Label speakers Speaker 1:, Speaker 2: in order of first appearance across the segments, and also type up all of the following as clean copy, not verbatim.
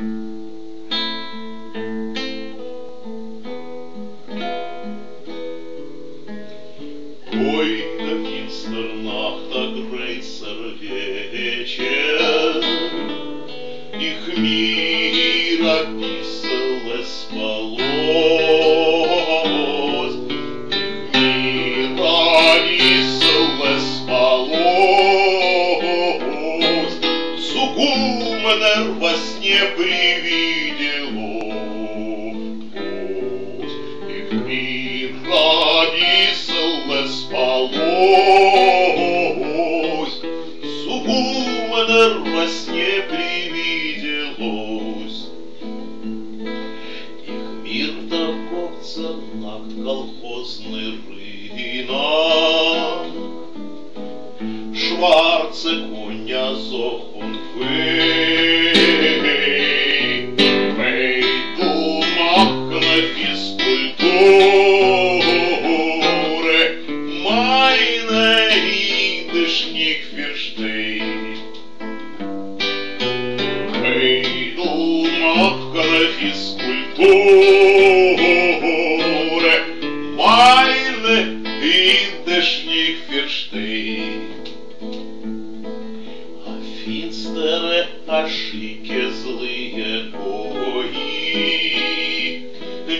Speaker 1: Heute finster Nacht, a größer вечер, их мир описал спалось, их мир описал спалось, Сугумнер во сне привиделось, их мир описал спалось, Сугумнер во сне привиделось. Их мир торговца над колхозный рынок, Шварце коня зохун Вейду махна физкультуре, Майне идышник ферштейн. Вейду махна физкультуре, Майне идышник ферштейн. Финстеры, ошибки, злые бои,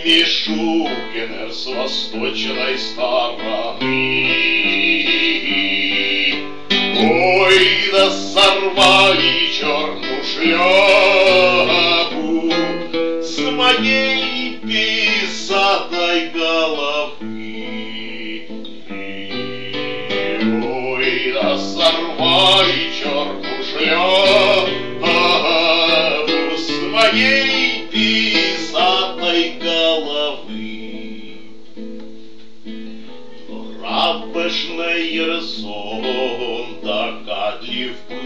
Speaker 1: Мишукинер с восточной стороны. Ой, да сорвали черную шляпу с моей писатой головы. Ой, да сорвали черную шляпу с моей писатой головы. Но рабышный ерзон догадлив был,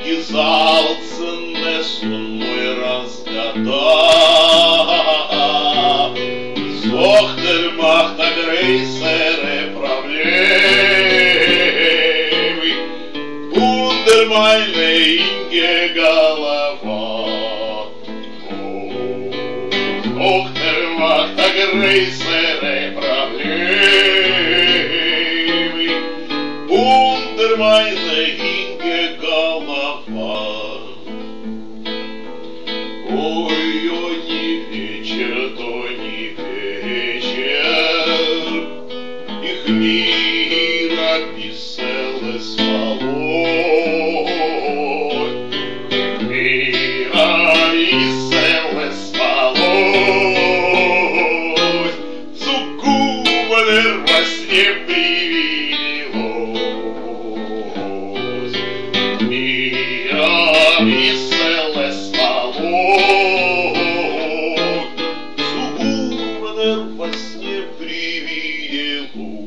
Speaker 1: Гизалценный сон мой разгадал. Зохтер махта грейсеры проблемы, Бундермайне инге голова. Зохтер махта грейсеры проблемы, Бундермайне инге голова. Ой, о, не вечер, то не вечер, их мир описал спалось, их мир описал спалось, Сугумнер во сне привиделось, мир описал спалось, Сугумнер во сне привиделось.